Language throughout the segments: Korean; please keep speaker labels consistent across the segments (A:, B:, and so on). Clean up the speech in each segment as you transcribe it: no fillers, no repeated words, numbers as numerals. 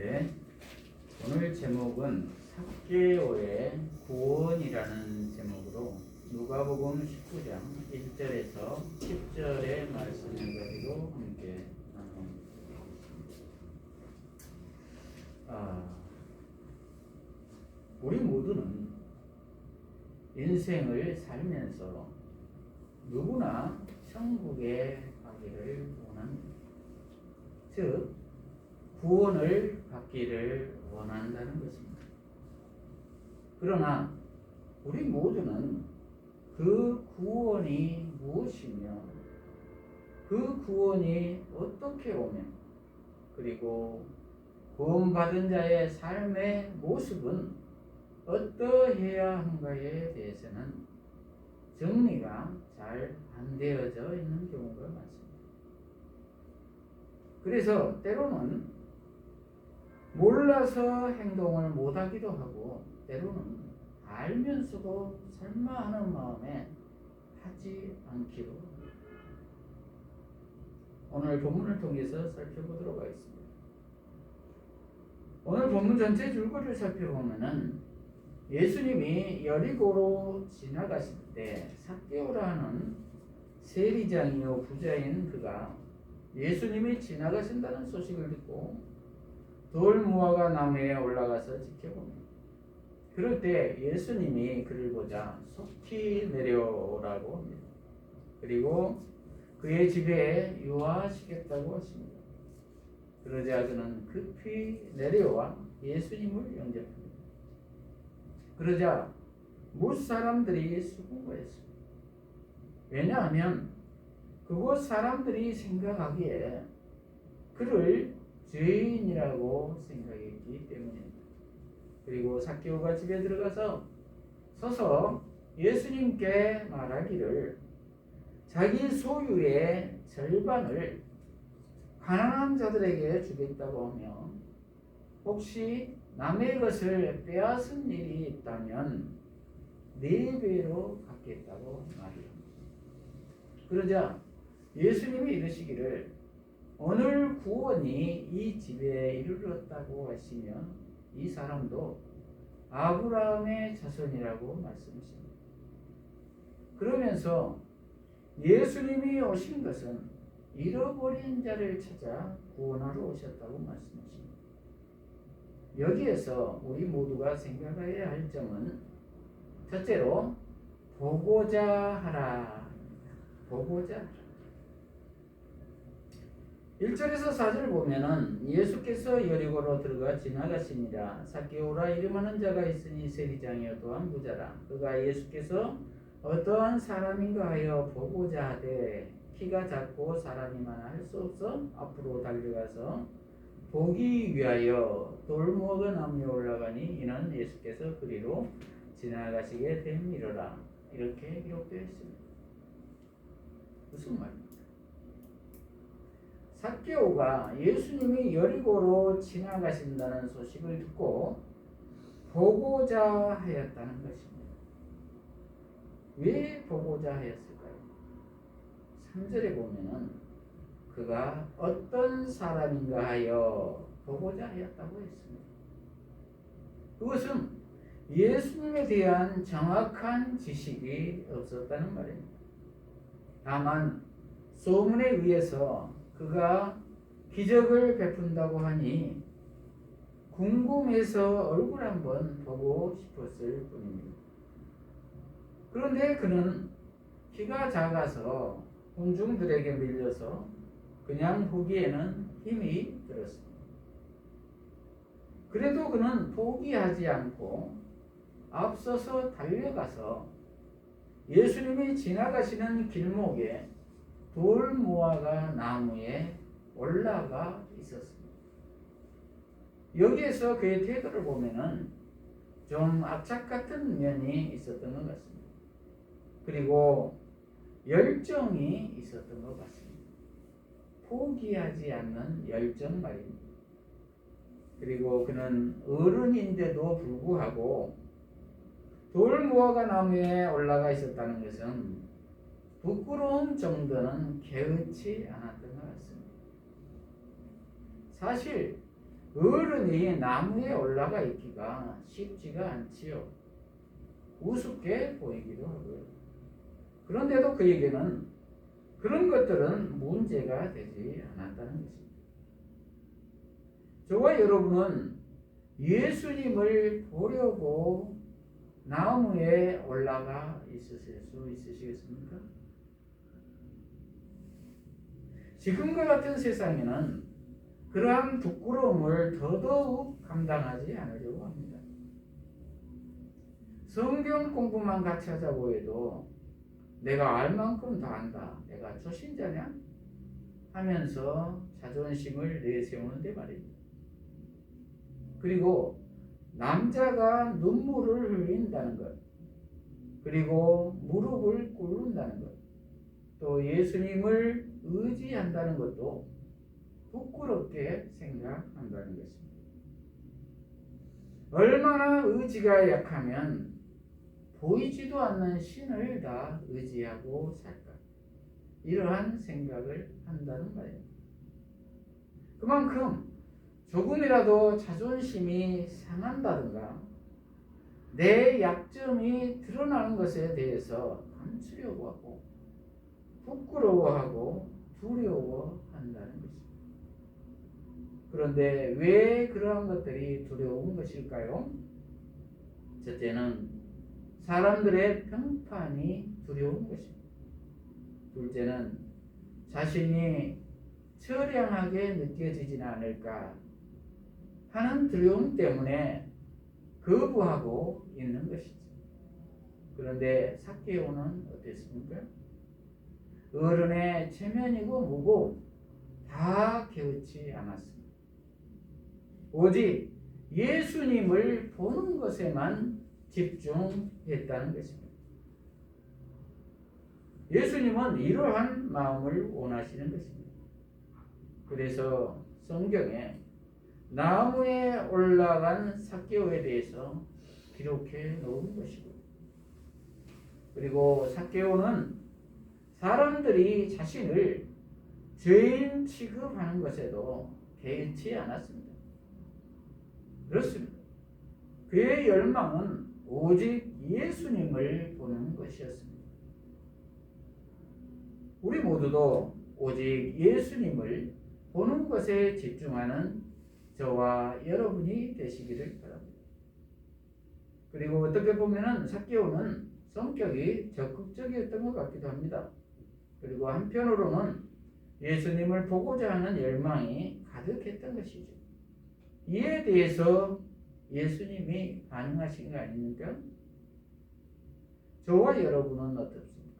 A: 네, 오늘 제목은 삭개오의 구원이라는 제목으로 누가복음 19장 1절에서 10절의 말씀을 가지고 함께 나눠보겠습니다. 우리 모두는 인생을 살면서 누구나 천국에 가기를 원합니다. 즉 구원을 받기를 원한다는 것입니다. 그러나 우리 모두는 그 구원이 무엇이며 그 구원이 어떻게 오며 그리고 구원받은 자의 삶의 모습은 어떠해야 한가에 대해서는 정리가 잘 안 되어져 있는 경우가 많습니다. 그래서 때로는 몰라서 행동을 못하기도 하고 때로는 알면서도 설마 하는 마음에 하지 않기도 합니다. 오늘 본문을 통해서 살펴보도록 하겠습니다. 오늘 본문 전체 줄거리를 살펴보면은 예수님이 여리고로 지나가실 때 삭개오라는 세리장이요 부자인 그가 예수님이 지나가신다는 소식을 듣고 돌무화과 나무에 올라가서 지켜봅니다. 그럴 때 예수님이 그를 보자 속히 내려오라고 합니다. 그리고 그의 집에 유하시겠다고 하십니다. 그러자 그는 급히 내려와 예수님을 영접합니다. 그러자 무사람들이 수군거했습니다. 왜냐하면 그곳 사람들이 생각하기에 그를 죄인이라고 생각했기 때문입니다. 그리고 삭개오가 집에 들어가서 서서 예수님께 말하기를 자기 소유의 절반을 가난한 자들에게 주겠다고 하며 혹시 남의 것을 빼앗은 일이 있다면 4배로 갚겠다고 말합니다. 그러자 예수님이 이르시기를 오늘 구원이 이 집에 이르렀다고 하시며 이 사람도 아브라함의 자손이라고 말씀하십니다. 그러면서 예수님이 오신 것은 잃어버린 자를 찾아 구원하러 오셨다고 말씀하십니다. 여기에서 우리 모두가 생각해야 할 점은 첫째로 보고자 하라. 보고자. 1절에서 4절 보면은 예수께서 여리고로 들어가 지나가시니라. 삭개오라 이름하는 자가 있으니 세리장이요 또한 부자라. 그가 예수께서 어떠한 사람인가 하여 보고자 하되 키가 작고 사람이 많아 할 수 없어 앞으로 달려가서 보기 위하여 돌무화과 나무에 올라가니 이는 예수께서 그리로 지나가시게 됨이로라. 이렇게 기록되어 있습니다. 무슨 말입니까? 삭개오가 예수님이 여리고로 지나가신다는 소식을 듣고 보고자 하였다는 것입니다. 왜 보고자 하였을까요? 3절에 보면은 그가 어떤 사람인가 하여 보고자 하였다고 했습니다. 그것은 예수님에 대한 정확한 지식이 없었다는 말입니다. 다만 소문에 의해서 그가 기적을 베푼다고 하니 궁금해서 얼굴 한번 보고 싶었을 뿐입니다. 그런데 그는 키가 작아서 군중들에게 밀려서 그냥 보기에는 힘이 들었습니다. 그래도 그는 포기하지 않고 앞서서 달려가서 예수님이 지나가시는 길목에 돌무화과 나무에 올라가 있었습니다. 여기에서 그의 태도를 보면은 좀 악착 같은 면이 있었던 것 같습니다. 그리고 열정이 있었던 것 같습니다. 포기하지 않는 열정 말입니다. 그리고 그는 어른인데도 불구하고 돌무화과 나무에 올라가 있었다는 것은 부끄러운 정도는 개의치 않았던 것 같습니다. 사실 어른이 나무에 올라가 있기가 쉽지가 않지요. 우습게 보이기도 하고요. 그런데도 그에게는 그런 것들은 문제가 되지 않았다는 것입니다. 저와 여러분은 예수님을 보려고 나무에 올라가 있으실 수 있으시겠습니까? 지금과 같은 세상에는 그러한 부끄러움을 더더욱 감당하지 않으려고 합니다. 성경 공부만 같이 하자고 해도 내가 알 만큼 다 안다, 내가 초신자냐? 하면서 자존심을 내세우는데 말입니다. 그리고 남자가 눈물을 흘린다는 것, 그리고 무릎을 꿇는다는 것, 또 예수님을 의지한다는 것도 부끄럽게 생각한다는 것입니다. 얼마나 의지가 약하면 보이지도 않는 신을 다 의지하고 살까? 이러한 생각을 한다는 말입니다. 그만큼 조금이라도 자존심이 상한다든가 내 약점이 드러나는 것에 대해서 감추려고 하고 부끄러워하고 두려워한다는 것입니다. 그런데 왜 그러한 것들이 두려운 것일까요? 첫째는 사람들의 평판이 두려운 것입니다. 둘째는 자신이 처량하게 느껴지지는 않을까 하는 두려움 때문에 거부하고 있는 것이죠. 그런데 삭개오는 어땠습니까? 어른의 체면이고 뭐고 다 개의치 않았습니다. 오직 예수님을 보는 것에만 집중했다는 것입니다. 예수님은 이러한 마음을 원하시는 것입니다. 그래서 성경에 나무에 올라간 삭개오에 대해서 기록해 놓은 것이고, 그리고 삭개오는 사람들이 자신을 죄인 취급하는 것에도 개의치 않았습니다. 그렇습니다. 그의 열망은 오직 예수님을 보는 것이었습니다. 우리 모두도 오직 예수님을 보는 것에 집중하는 저와 여러분이 되시기를 바랍니다. 그리고 어떻게 보면 삭개오는 성격이 적극적이었던 것 같기도 합니다. 그리고 한편으로는 예수님을 보고자 하는 열망이 가득했던 것이죠. 이에 대해서 예수님이 반응하신 거 아닙니까? 저와 여러분은 어떻습니까?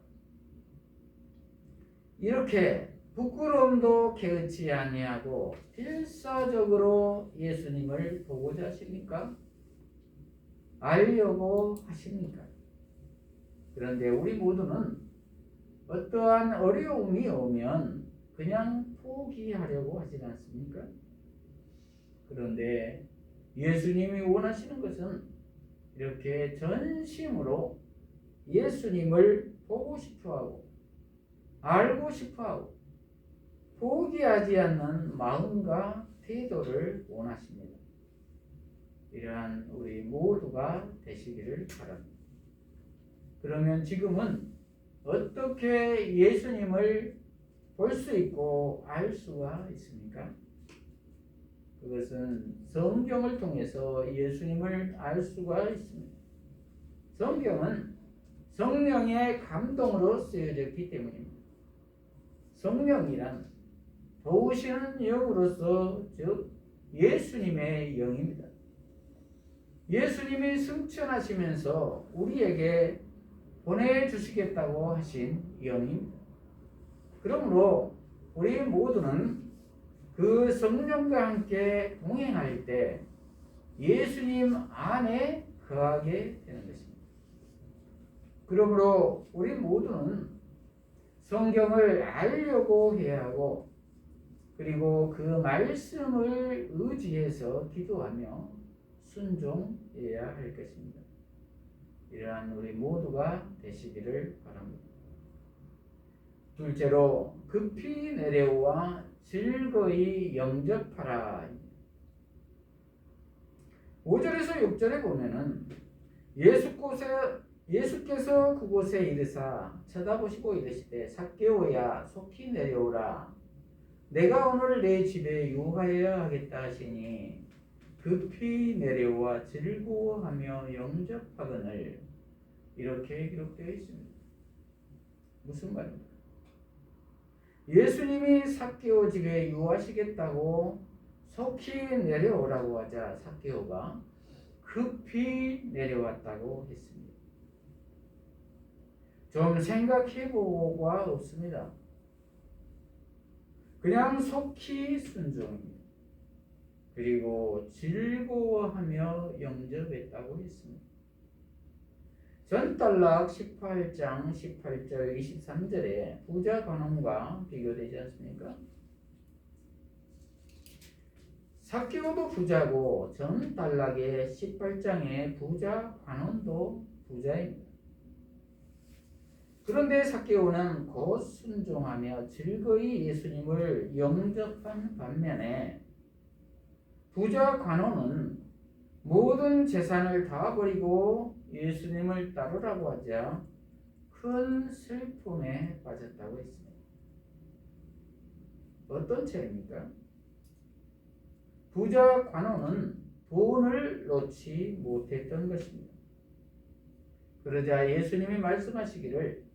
A: 이렇게 부끄러움도 개의치 아니하고 필사적으로 예수님을 보고자 하십니까? 알려고 하십니까? 그런데 우리 모두는 어떠한 어려움이 오면 그냥 포기하려고 하지 않습니까? 그런데 예수님이 원하시는 것은 이렇게 전심으로 예수님을 보고 싶어하고 알고 싶어하고 포기하지 않는 마음과 태도를 원하십니다. 이러한 우리 모두가 되시기를 바랍니다. 그러면 지금은 어떻게 예수님을 볼 수 있고 알 수가 있습니까? 그것은 성경을 통해서 예수님을 알 수가 있습니다. 성경은 성령의 감동으로 쓰여졌기 때문입니다. 성령이란 도우시는 영으로서 즉 예수님의 영입니다. 예수님이 승천하시면서 우리에게 보내주시겠다고 하신 영입니다. 그러므로 우리 모두는 그 성령과 함께 동행할 때 예수님 안에 거하게 되는 것입니다. 그러므로 우리 모두는 성경을 알려고 해야 하고 그리고 그 말씀을 의지해서 기도하며 순종해야 할 것입니다. 이러한 우리 모두가 되시기를 바랍니다. 둘째로 급히 내려와 즐거이 영접하라. 5절에서 6절에 보면은 예수께서 그곳에 이르사 쳐다보시고 이르시되 삭개오야 속히 내려오라 내가 오늘 내 집에 유하여야 하겠다 하시니 급히 내려와 즐거워하며 영접하거늘 이렇게 기록되어 있습니다. 무슨 말입니까? 예수님이 삭개오 집에 유하시겠다고 속히 내려오라고 하자 삭개오가 급히 내려왔다고 했습니다. 좀 생각해보고가 없습니다. 그냥 속히 순종입니다. 그리고 즐거워하며 영접했다고 했습니다. 전달락 18장 18절 23절에 부자 관원과 비교되지 않습니까? 삭개오도 부자고 전달락의 18장의 부자 관원도 부자입니다. 그런데 삭개오는 곧 순종하며 즐거이 예수님을 영접한 반면에 부자 관원은 모든 재산을 다 버리고 예수님을 따르라고 하자 큰 슬픔에 빠졌다고 했습니다. 어떤 차이입니까? 부자 관원은 돈을 놓지 못했던 것입니다. 그러자 예수님이 말씀하시기를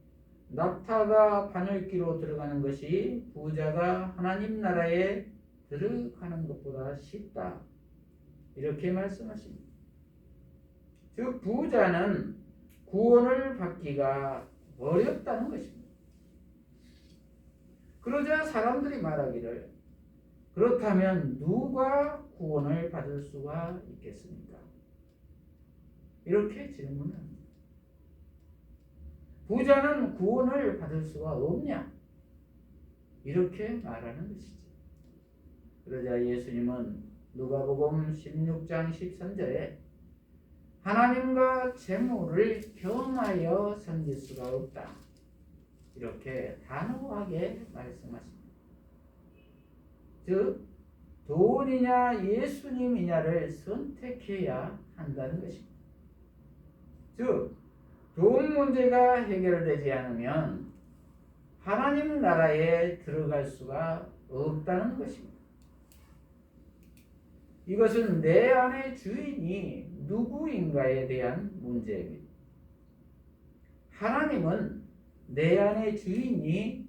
A: 낙타가 바늘귀로 들어가는 것이 부자가 하나님 나라에 들어가는 것보다 쉽다. 이렇게 말씀하십니다. 즉 부자는 구원을 받기가 어렵다는 것입니다. 그러자 사람들이 말하기를 그렇다면 누가 구원을 받을 수가 있겠습니까? 이렇게 질문합니다. 부자는 구원을 받을 수가 없냐? 이렇게 말하는 것이죠. 그러자 예수님은 누가복음 16장 13절에 하나님과 재물을 겸하여 섬길 수가 없다. 이렇게 단호하게 말씀하십니다. 즉 돈이냐 예수님이냐를 선택해야 한다는 것입니다. 즉 돈 문제가 해결되지 않으면 하나님 나라에 들어갈 수가 없다는 것입니다. 이것은 내 안의 주인이 누구인가에 대한 문제입니다. 하나님은 내 안의 주인이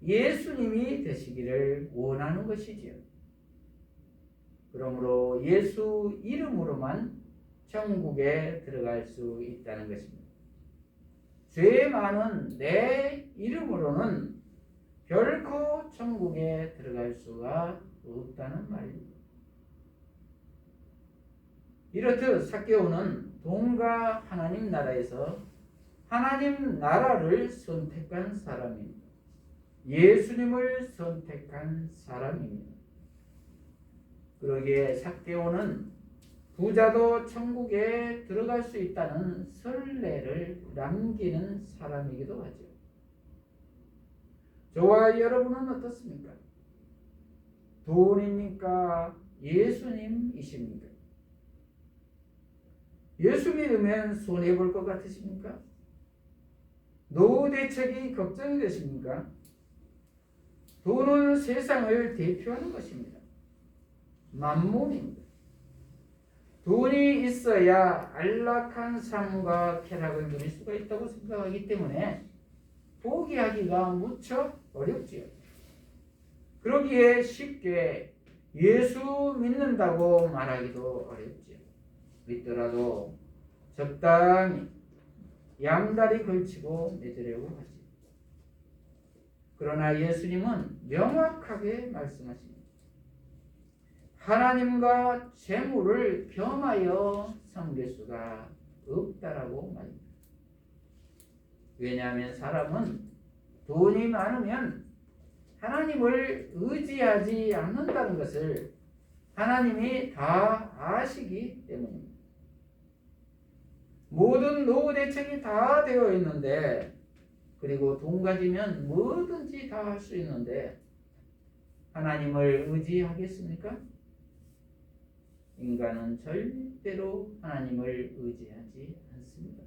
A: 예수님이 되시기를 원하는 것이지요. 그러므로 예수 이름으로만 천국에 들어갈 수 있다는 것입니다. 죄 많은 내 이름으로는 결코 천국에 들어갈 수가 없다는 말입니다. 이렇듯 삭개오는 돈과 하나님 나라에서 하나님 나라를 선택한 사람입니다. 예수님을 선택한 사람입니다. 그러기에 삭개오는 부자도 천국에 들어갈 수 있다는 선례를 남기는 사람이기도 하죠. 저와 여러분은 어떻습니까? 돈입니까? 예수님이십니까? 예수 믿으면 손해볼 것 같으십니까? 노후 대책이 걱정이 되십니까? 돈은 세상을 대표하는 것입니다. 만몬입니다. 돈이 있어야 안락한 삶과 쾌락을 누릴 수가 있다고 생각하기 때문에 포기하기가 무척 어렵지요. 그러기에 쉽게 예수 믿는다고 말하기도 어렵지요. 믿더라도 적당히 양다리 걸치고 믿으려고 하지. 그러나 예수님은 명확하게 말씀하십니다. 하나님과 재물을 겸하여 섬길 수가 없다라고 말입니다. 왜냐하면 사람은 돈이 많으면 하나님을 의지하지 않는다는 것을 하나님이 다 아시기 때문입니다. 모든 노후 대책이 다 되어 있는데, 그리고 돈 가지면 뭐든지 다 할 수 있는데 하나님을 의지하겠습니까? 인간은 절대로 하나님을 의지하지 않습니다.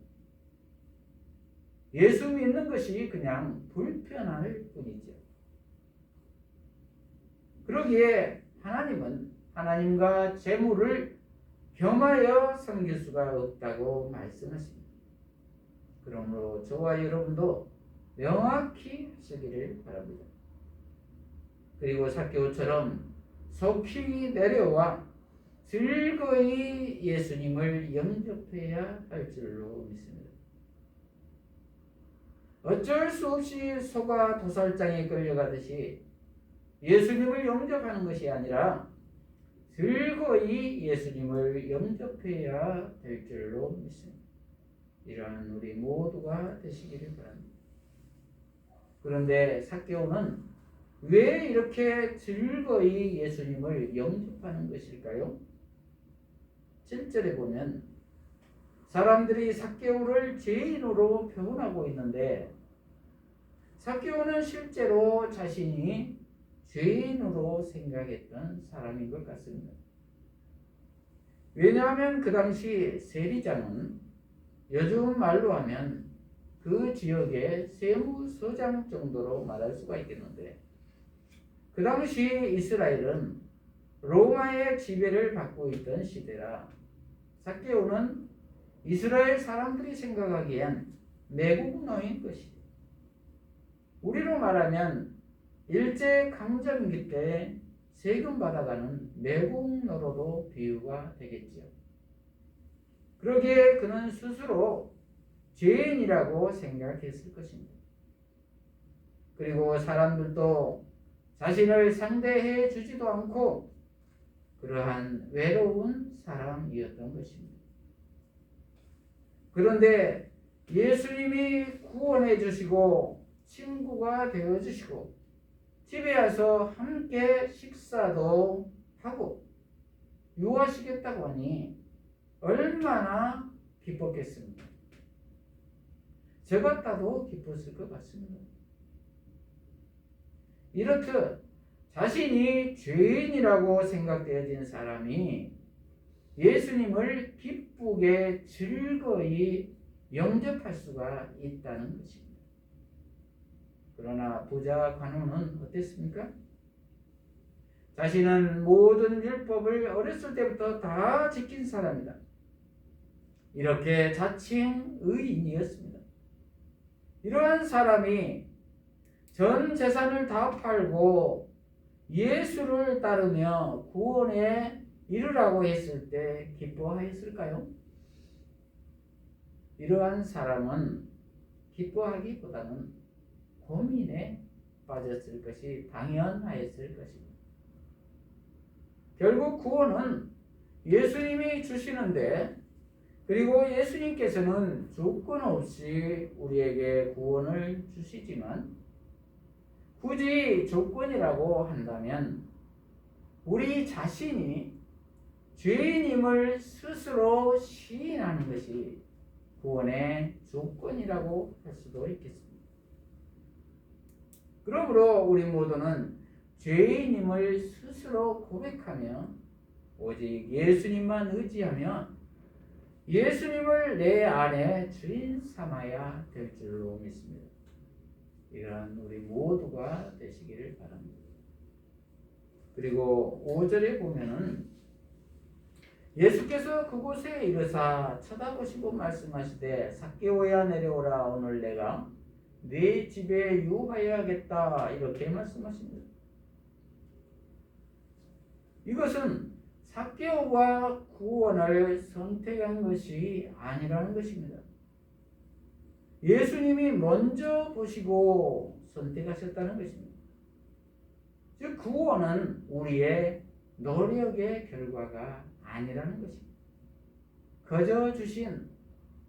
A: 예수 믿는 것이 그냥 불편할 뿐이죠. 그러기에 하나님은 하나님과 재물을 겸하여 섬길 수가 없다고 말씀하십니다. 그러므로 저와 여러분도 명확히 하시기를 바랍니다. 그리고 삭개오처럼 속히 내려와 즐거이 예수님을 영접해야 할 줄로 믿습니다. 어쩔 수 없이 소가 도살장에 끌려가듯이 예수님을 영접하는 것이 아니라 즐거이 예수님을 영접해야 될 줄로 믿습니다. 이러한 우리 모두가 되시기를 바랍니다. 그런데 삭개오는 왜 이렇게 즐거이 예수님을 영접하는 것일까요? 7절에 보면 사람들이 삭개오를 죄인으로 표현하고 있는데 삭개오는 실제로 자신이 죄인으로 생각했던 사람인 것 같습니다. 왜냐하면 그 당시 세리장은 요즘 말로 하면 그 지역의 세무서장 정도로 말할 수가 있겠는데 그 당시 이스라엘은 로마의 지배를 받고 있던 시대라 삭개오는 이스라엘 사람들이 생각하기엔 매국노인 것이죠. 우리로 말하면 일제강점기 때 세금 받아가는 매국노로도 비유가 되겠지요. 그러기에 그는 스스로 죄인이라고 생각했을 것입니다. 그리고 사람들도 자신을 상대해 주지도 않고 그러한 외로운 사람이었던 것입니다. 그런데 예수님이 구원해 주시고 친구가 되어 주시고 집에 와서 함께 식사도 하고 유하시겠다고 하니 얼마나 기뻤겠습니까? 저 같아도 기뻤을 것 같습니다. 이렇듯 자신이 죄인이라고 생각되어진 사람이 예수님을 기쁘게 즐거이 영접할 수가 있다는 것입니다. 그러나 부자 관원은 어땠습니까? 자신은 모든 율법을 어렸을 때부터 다 지킨 사람이다. 이렇게 자칭 의인이었습니다. 이러한 사람이 전 재산을 다 팔고 예수를 따르며 구원에 이르라고 했을 때 기뻐하였을까요? 이러한 사람은 기뻐하기보다는 고민에 빠졌을 것이 당연하였을 것입니다. 결국 구원은 예수님이 주시는데 그리고 예수님께서는 조건 없이 우리에게 구원을 주시지만 굳이 조건이라고 한다면 우리 자신이 죄인임을 스스로 시인하는 것이 구원의 조건이라고 할 수도 있겠습니다. 그러므로 우리 모두는 죄인임을 스스로 고백하며 오직 예수님만 의지하며 예수님을 내 안에 주인 삼아야 될 줄로 믿습니다. 이러한 우리 모두가 되시기를 바랍니다. 그리고 5절에 보면은 예수께서 그곳에 이르사 쳐다보시고 말씀하시되 삭개오야 내려오라 오늘 내가 네 집에 유하여야겠다 이렇게 말씀하십니다. 이것은 삭개오가 구원을 선택한 것이 아니라는 것입니다. 예수님이 먼저 보시고 선택하셨다는 것입니다. 즉 구원은 우리의 노력의 결과가 아니라는 것입니다. 거저 주신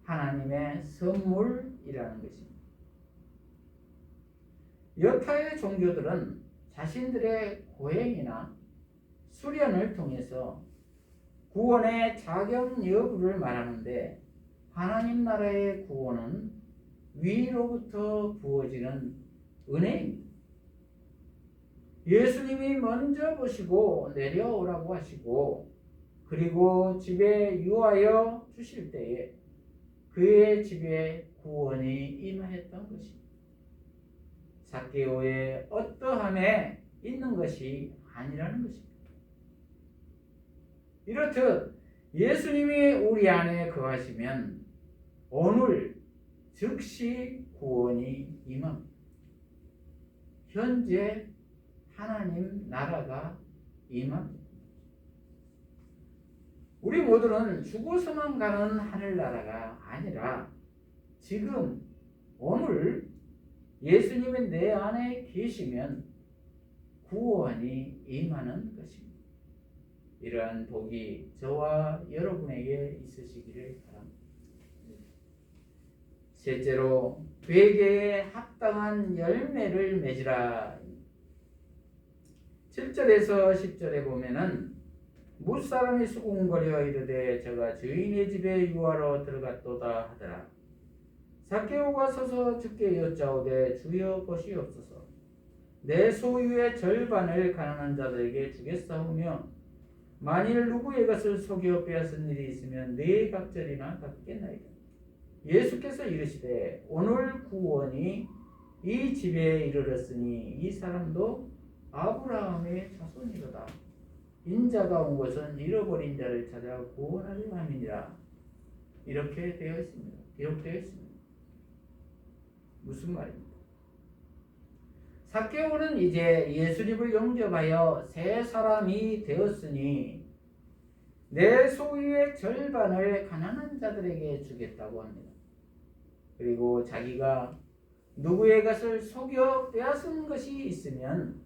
A: 하나님의 선물이라는 것입니다. 여타의 종교들은 자신들의 고행이나 수련을 통해서 구원의 자격 여부를 말하는데 하나님 나라의 구원은 위로부터 부어지는 은혜입니다. 예수님이 먼저 보시고 내려오라고 하시고 그리고 집에 유하여 주실 때에 그의 집에 구원이 임하였던 것입니다. 삭개오의 어떠함에 있는 것이 아니라는 것입니다. 이렇듯 예수님이 우리 안에 거하시면 오늘 즉시 구원이 임합니다. 현재 하나님 나라가 임합니다. 우리 모두는 죽어서만 가는 하늘나라가 아니라 지금 오늘 예수님이 내 안에 계시면 구원이 임하는 것입니다. 이러한 복이 저와 여러분에게 있으시기를 바랍니다. 셋째로 회개에 합당한 열매를 맺으라. 7절에서 10절에 보면은 무사람이 수군거려 이르되 저가 주인의 집에 유하러 들어갔도다 하더라. 삭개오가 서서 주께 여짜오되 주여 보시옵소서. 내 소유의 절반을 가난한 자들에게 주겠사오며 만일 누구의 것을 속여 빼앗은 일이 있으면 네 각절이나 갚겠나이다. 예수께서 이르시되 오늘 구원이 이 집에 이르렀으니 이 사람도 아브라함의 자손이로다. 인자가 온 것은 잃어버린 자를 찾아 구원하려 함이니라. 이렇게 되어 있습니다. 기록되어 있습니다. 무슨 말입니까? 삭개오는 이제 예수님을 영접하여 새 사람이 되었으니 내 소유의 절반을 가난한 자들에게 주겠다고 합니다. 그리고 자기가 누구의 것을 속여 빼앗은 것이 있으면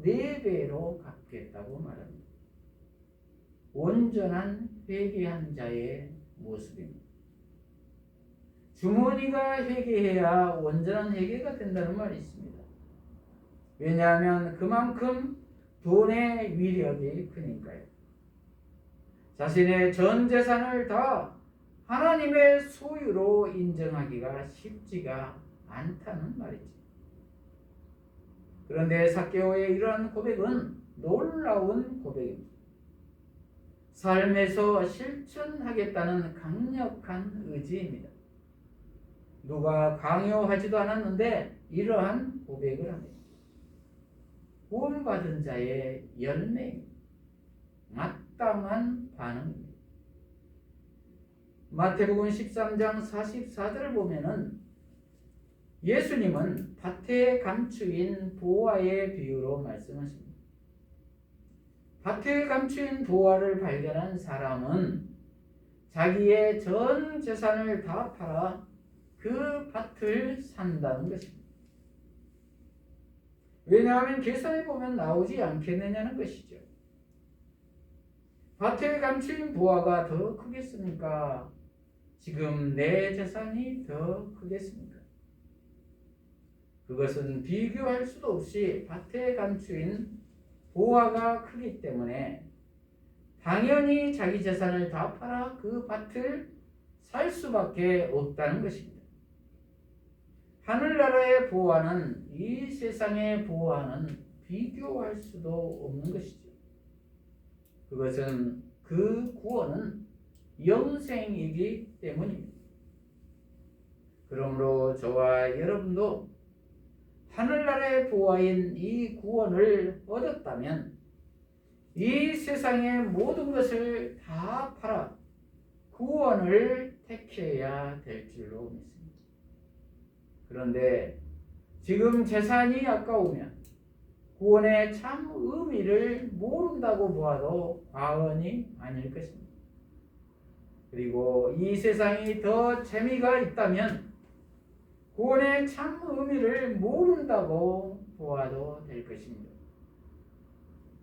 A: 4배로 갚겠다고 말합니다. 온전한 회개한 자의 모습입니다. 주머니가 회개해야 온전한 회개가 된다는 말이 있습니다. 왜냐하면 그만큼 돈의 위력이 크니까요. 자신의 전 재산을 다 하나님의 소유로 인정하기가 쉽지가 않다는 말이죠. 그런데 삭개오의 이러한 고백은 놀라운 고백입니다. 삶에서 실천하겠다는 강력한 의지입니다. 누가 강요하지도 않았는데 이러한 고백을 합니다. 구원받은 자의 열매입니다. 마땅한 반응입니다. 마태복음 13장 44절을 보면은 예수님은 밭에 감추인 보화의 비유로 말씀하십니다. 밭에 감추인 보화를 발견한 사람은 자기의 전 재산을 다 팔아 그 밭을 산다는 것입니다. 왜냐하면 계산해 보면 나오지 않겠느냐는 것이죠. 밭에 감추인 보화가 더 크겠습니까? 지금 내 재산이 더 크겠습니까? 그것은 비교할 수도 없이 밭에 감추인 보화가 크기 때문에 당연히 자기 재산을 다 팔아 그 밭을 살 수밖에 없다는 것입니다. 하늘나라의 보화는 이 세상의 보화는 비교할 수도 없는 것이죠. 그것은 그 구원은 영생이기 때문입니다. 그러므로 저와 여러분도 하늘나라의 보화인 이 구원을 얻었다면 이 세상의 모든 것을 다 팔아 구원을 택해야 될 줄로 믿습니다. 그런데 지금 재산이 아까우면 구원의 참 의미를 모른다고 보아도 과언이 아닐 것입니다. 그리고 이 세상이 더 재미가 있다면 구원의 참 의미를 모른다고 보아도 될 것입니다.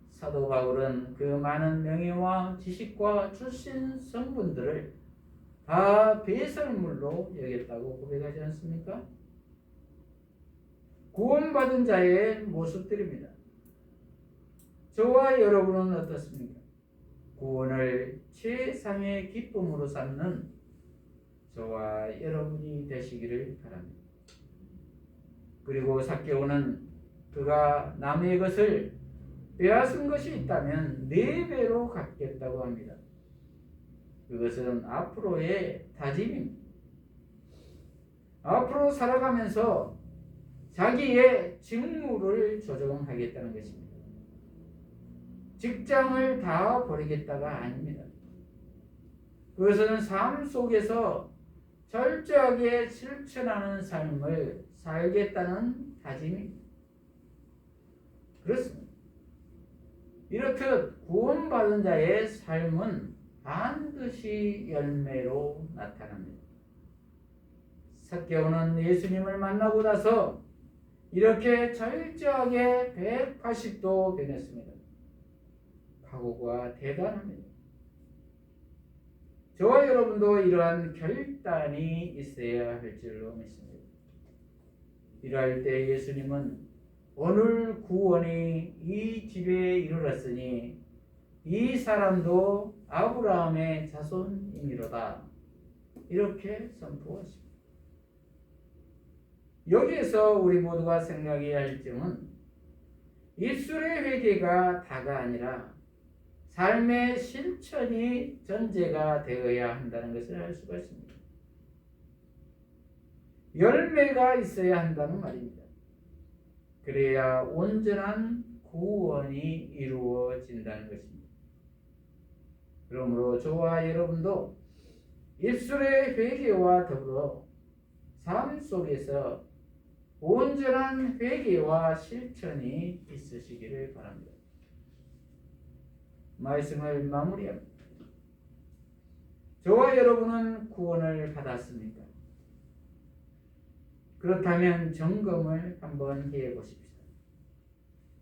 A: 사도 바울은 그 많은 명예와 지식과 출신 성분들을 다 배설물로 여겼다고 고백하지 않습니까? 구원받은 자의 모습들입니다. 저와 여러분은 어떻습니까? 구원을 최상의 기쁨으로 삼는 저와 여러분이 되시기를 바랍니다. 그리고 삭개오는 그가 남의 것을 빼앗은 것이 있다면 4배로 갚겠다고 합니다. 그것은 앞으로의 다짐입니다. 앞으로 살아가면서 자기의 직무를 조정하겠다는 것입니다. 직장을 다 버리겠다가 아닙니다. 그것은 삶 속에서 철저하게 실천하는 삶을 살겠다는 다짐입니다. 그렇습니다. 이렇듯 구원받은 자의 삶은 반드시 열매로 나타납니다. 삭개오는 예수님을 만나고 나서 이렇게 철저하게 180도 변했습니다. 각오가 대단합니다. 저와 여러분도 이러한 결단이 있어야 할 줄로 믿습니다. 이러할 때 예수님은 오늘 구원이 이 집에 이르렀으니 이 사람도 아브라함의 자손이니로다, 이렇게 선포하십니다. 여기에서 우리 모두가 생각해야 할 점은 입술의 회개가 다가 아니라 삶의 실천이 전제가 되어야 한다는 것을 알 수가 있습니다. 열매가 있어야 한다는 말입니다. 그래야 온전한 구원이 이루어진다는 것입니다. 그러므로 저와 여러분도 입술의 회개와 더불어 삶 속에서 온전한 회개와 실천이 있으시기를 바랍니다. 말씀을 마무리합니다. 저와 여러분은 구원을 받았습니까? 그렇다면 점검을 한번 해보십시다.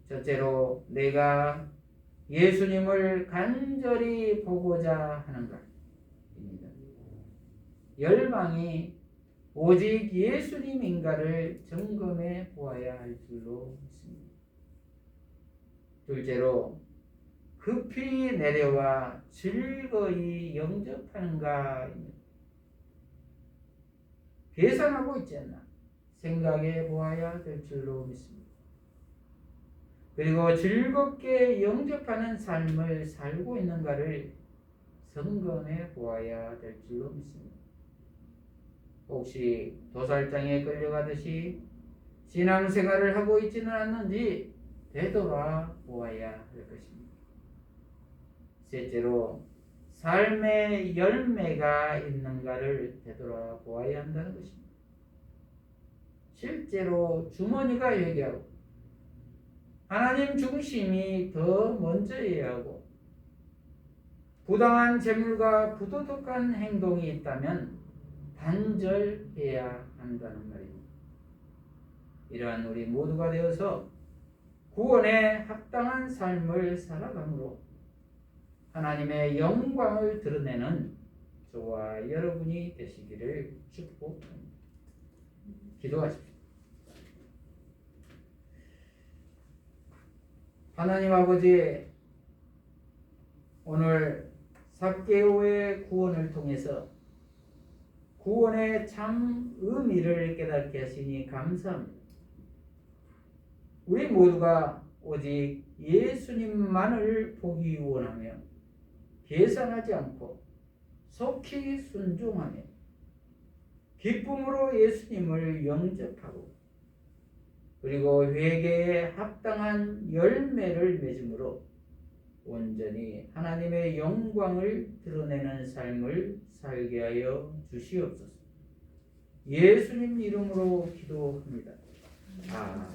A: 첫째로, 내가 예수님을 간절히 보고자 하는가? 입니다. 열망이 오직 예수님인가를 점검해 보아야 할 줄로 믿습니다. 둘째로, 급히 내려와 즐거이 영접하는가입니다. 계산하고 있지 않나 생각해 보아야 될 줄로 믿습니다. 그리고 즐겁게 영접하는 삶을 살고 있는가를 점검해 보아야 될 줄로 믿습니다. 혹시 도살장에 끌려가듯이 신앙생활을 하고 있지는 않는지 되돌아 보아야 할 것입니다. 셋째로, 삶의 열매가 있는가를 되돌아 보아야 한다는 것입니다. 실제로 주머니가 회개하고 하나님 중심이 더 먼저여야 하고 부당한 재물과 부도덕한 행동이 있다면 단절해야 한다는 말입니다. 이러한 우리 모두가 되어서 구원에 합당한 삶을 살아감으로 하나님의 영광을 드러내는 저와 여러분이 되시기를 축복합니다. 기도하십시오. 하나님 아버지, 오늘 삭개오의 구원을 통해서 구원의 참 의미를 깨닫게 하시니 감사합니다. 우리 모두가 오직 예수님만을 보기 원하며 계산하지 않고 속히 순종하며 기쁨으로 예수님을 영접하고 그리고 회개에 합당한 열매를 맺음으로 온전히 하나님의 영광을 드러내는 삶을 살게 하여 주시옵소서. 예수님 이름으로 기도합니다. 아멘.